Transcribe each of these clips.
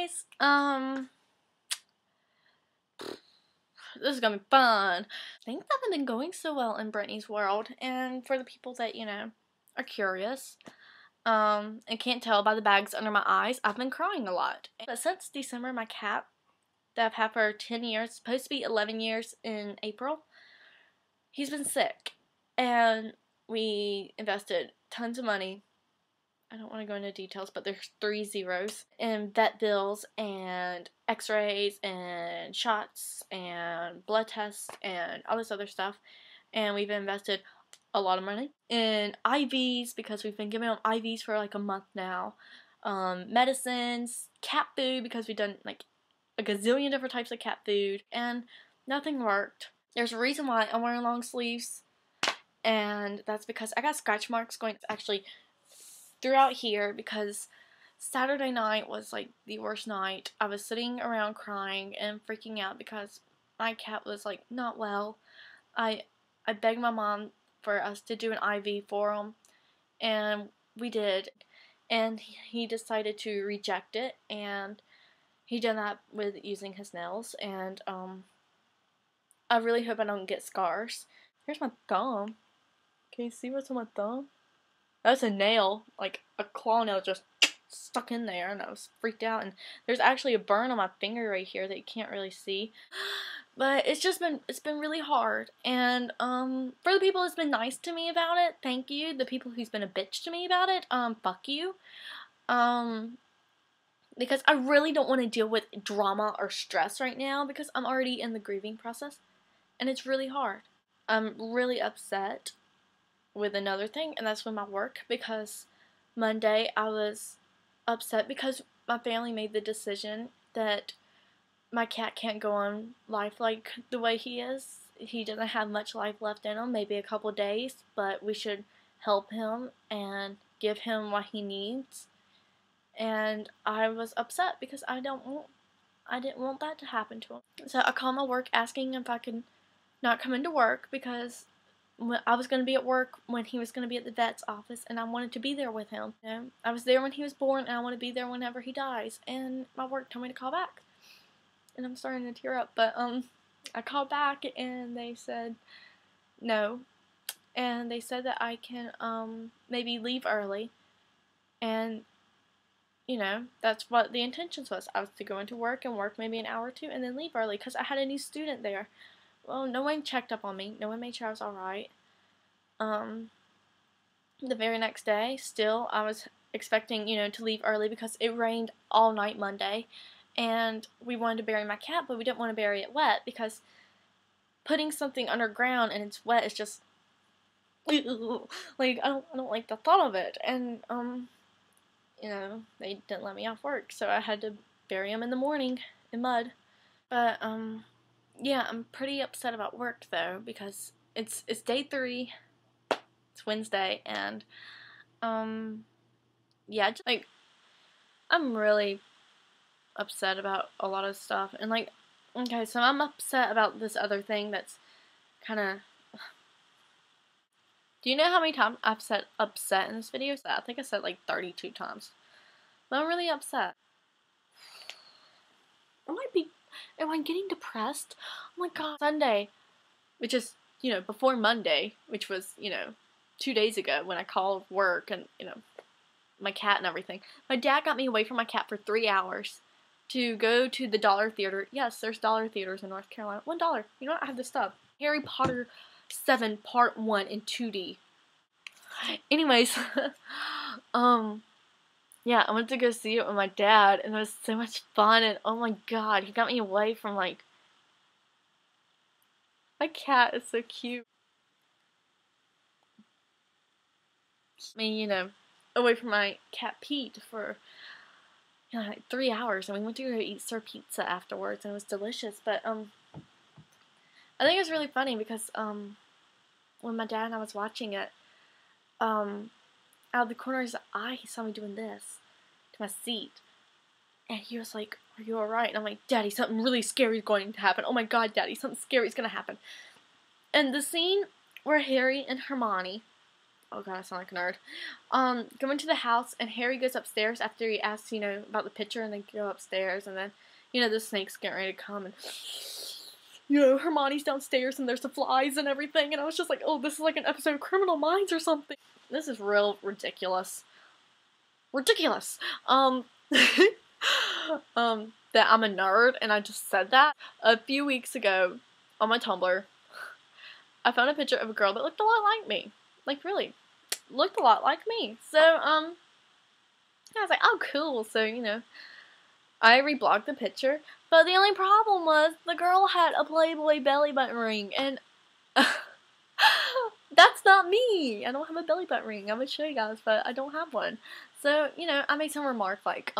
guys, this is gonna be fun. Things haven't been going so well in Brittany's world, and for the people that, you know, are curious, and can't tell by the bags under my eyes, I've been crying a lot. But since December, my cat that I've had for 10 years, supposed to be 11 years in April, he's been sick, and we invested tons of money. I don't want to go into details, but there's 3 zeros in vet bills and x-rays and shots and blood tests and all this other stuff. And we've invested a lot of money in IVs because we've been giving him IVs for like a month now. Medicines, cat food because we've done like a gazillion different types of cat food, and nothing worked. There's a reason why I'm wearing long sleeves, and that's because I got scratch marks going actually throughout here because Saturday night was like the worst night. I was sitting around crying and freaking out because my cat was like not well. I begged my mom for us to do an IV for him, and we did, and he decided to reject it, and he did that with using his nails, and I really hope I don't get scars. Here's my thumb. Can you see what's on my thumb? That's a nail, like a claw nail just stuck in there, and I was freaked out. And there's actually a burn on my finger right here that you can't really see. But it's been really hard. And for the people that's been nice to me about it, thank you. The people who's been a bitch to me about it, fuck you. Because I really don't want to deal with drama or stress right now because I'm already in the grieving process, and it's really hard. I'm really upset with another thing, and that's with my work, because Monday I was upset because my family made the decision that my cat can't go on life like the way he is. He doesn't have much life left in him, maybe a couple days, but we should help him and give him what he needs. And I was upset because I didn't want that to happen to him. So I called my work asking if I could not come into work because I was going to be at work when he was going to be at the vet's office, and I wanted to be there with him. You know, I was there when he was born, and I want to be there whenever he dies. And my work told me to call back, and I'm starting to tear up. But I called back, and they said no, and they said that I can maybe leave early, and you know, that's what the intentions was. I was to go into work and work maybe an hour or two, and then leave early because I had a new student there. Well, no one checked up on me. No one made sure I was alright. The very next day, still, I was expecting, you know, to leave early because it rained all night Monday. And we wanted to bury my cat, but we didn't want to bury it wet because putting something underground and it's wet is just, like, I don't like the thought of it. And, you know, they didn't let me off work, so I had to bury him in the morning in mud. But, yeah, I'm pretty upset about work, though, because it's day 3, it's Wednesday, and, yeah, just, like, I'm really upset about a lot of stuff, and, like, okay, so I'm upset about this other thing that's kinda, do you know how many times I've said upset in this video? I think I said, like, 32 times, but I'm really upset. Am I getting depressed? Oh my god. Sunday, which is, you know, before Monday, which was, you know, 2 days ago when I called work and, you know, my cat and everything. My dad got me away from my cat for 3 hours to go to the Dollar Theater. Yes, there's Dollar Theaters in North Carolina. $1. You know what? I have this stuff. Harry Potter 7 Part 1 in 2D. Anyways, yeah, I went to go see it with my dad, and it was so much fun, and oh my god, he got me away from, like, my cat is so cute. I mean, you know, away from my cat Pete for, you know, like 3 hours, and we went to go eat Sir Pizza afterwards, and it was delicious, but, I think it was really funny because, when my dad and I was watching it, out of the corner of his eye, he saw me doing this to my seat. And he was like, "Are you alright?" And I'm like, "Daddy, something really scary is going to happen. Oh my god, Daddy, something scary is going to happen." And the scene where Harry and Hermione oh god, I sound like a nerd. Go into the house, and Harry goes upstairs after he asks, about the picture, and they go upstairs, and then, the snake's getting ready to come, and, Hermione's downstairs, and there's the flies and everything, and I was just like, oh, this is like an episode of Criminal Minds or something. This is real ridiculous. Ridiculous! That I'm a nerd, and I just said that. A few weeks ago, on my Tumblr, I found a picture of a girl that looked a lot like me. Like, really. Looked a lot like me. So, I was like, oh, cool. So, I reblogged the picture. But the only problem was, the girl had a Playboy belly button ring, and that's not me. I don't have a belly button ring. I'm gonna show you guys, but I don't have one. So, I made some remark like,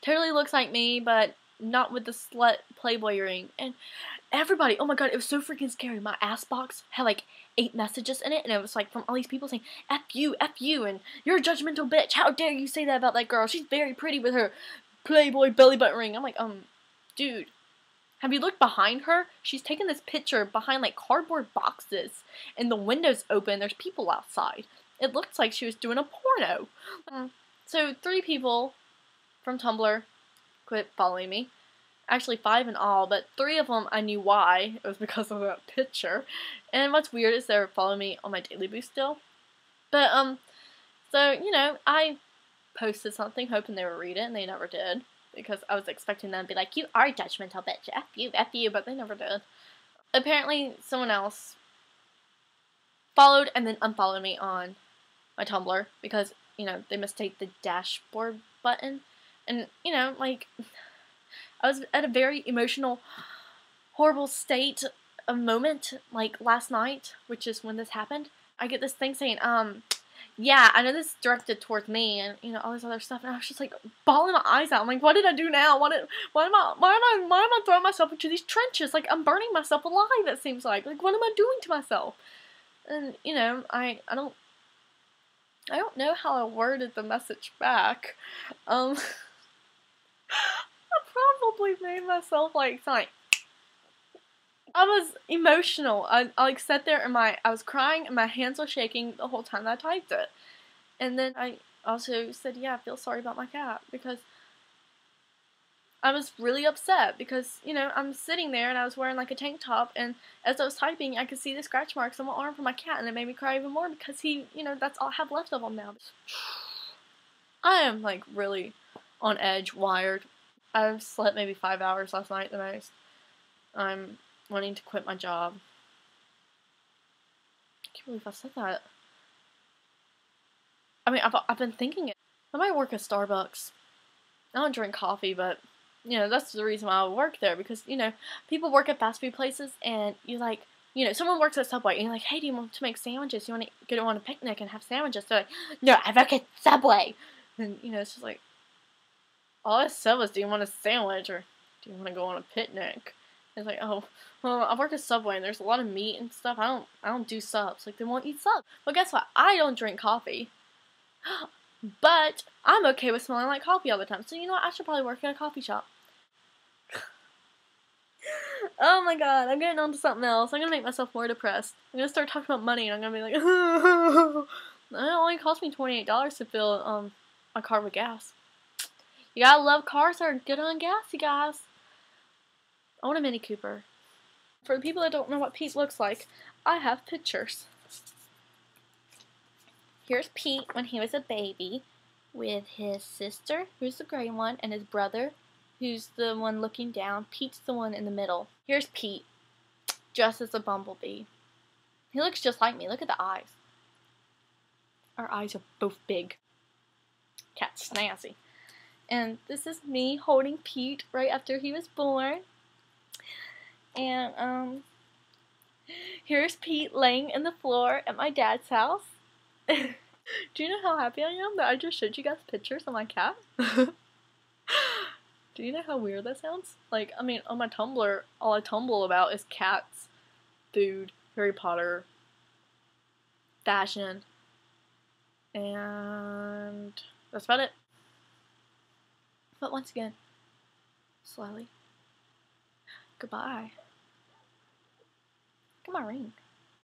totally looks like me, but not with the slut Playboy ring. And everybody, oh my god, it was so freaking scary. My ass box had like 8 messages in it, and it was like from all these people saying, F you, and you're a judgmental bitch. How dare you say that about that girl? She's very pretty with her Playboy belly button ring. I'm like, dude, have you looked behind her? She's taken this picture behind like cardboard boxes, and the window's open. There's people outside. It looks like she was doing a porno. So 3 people from Tumblr quit following me. Actually 5 in all, but 3 of them I knew why. It was because of that picture. And what's weird is they were following me on my Daily Boost still. But, so, I posted something hoping they would read it, and they never did. Because I was expecting them to be like, you are a judgmental bitch, F you, but they never did. Apparently, someone else followed and then unfollowed me on my Tumblr because, they mistake the dashboard button. And, like, I was at a very emotional, horrible state of moment, like, last night, which is when this happened. I get this thing saying, yeah, I know this is directed towards me, and, all this other stuff, and I was just, like, bawling my eyes out. I'm like, what did I do now? Why am I throwing myself into these trenches? Like, I'm burning myself alive, it seems like. Like, what am I doing to myself? And, I don't know how I worded the message back. I probably made myself, like, I was emotional. I like, sat there and I was crying and my hands were shaking the whole time that I typed it. And then I also said, yeah, I feel sorry about my cat, because I was really upset because, I'm sitting there and I was wearing, like, a tank top, and as I was typing, I could see the scratch marks on my arm from my cat, and it made me cry even more because he, that's all I have left of him now. I am, like, really on edge, wired. I've slept maybe 5 hours last night the most. I'm wanting to quit my job. I can't believe I said that. I mean, I've been thinking it. I might work at Starbucks. I don't drink coffee, but, that's the reason why I work there, because, people work at fast food places, and you like, someone works at Subway, and you're like, hey, do you want to make sandwiches? You want to go on a picnic and have sandwiches? They're like, no, I work at Subway! And, it's just like, all I said was, do you want a sandwich, or do you want to go on a picnic? It's like, oh, well, I work at Subway, and there's a lot of meat and stuff. I don't do subs. Like, they won't eat subs. Well, guess what? I don't drink coffee. But I'm okay with smelling like coffee all the time. So, you know what? I should probably work at a coffee shop. Oh my god, I'm getting on to something else. I'm gonna make myself more depressed. I'm gonna start talking about money, and I'm gonna be like, it only cost me $28 to fill my car with gas. You gotta love cars that are good on gas, you guys. I want a Mini Cooper. For the people that don't know what Pete looks like, I have pictures. Here's Pete when he was a baby, with his sister, who's the gray one, and his brother, who's the one looking down. Pete's the one in the middle. Here's Pete, dressed as a bumblebee. He looks just like me. Look at the eyes. Our eyes are both big. Cat's snazzy. And this is me holding Pete right after he was born. And, here's Pete laying in the floor at my dad's house. Do you know how happy I am that I just showed you guys pictures of my cat? Do you know how weird that sounds? Like, I mean, on my Tumblr, all I tumble about is cats, food, Harry Potter, fashion, and that's about it. But once again, slowly, goodbye. Look at my ring.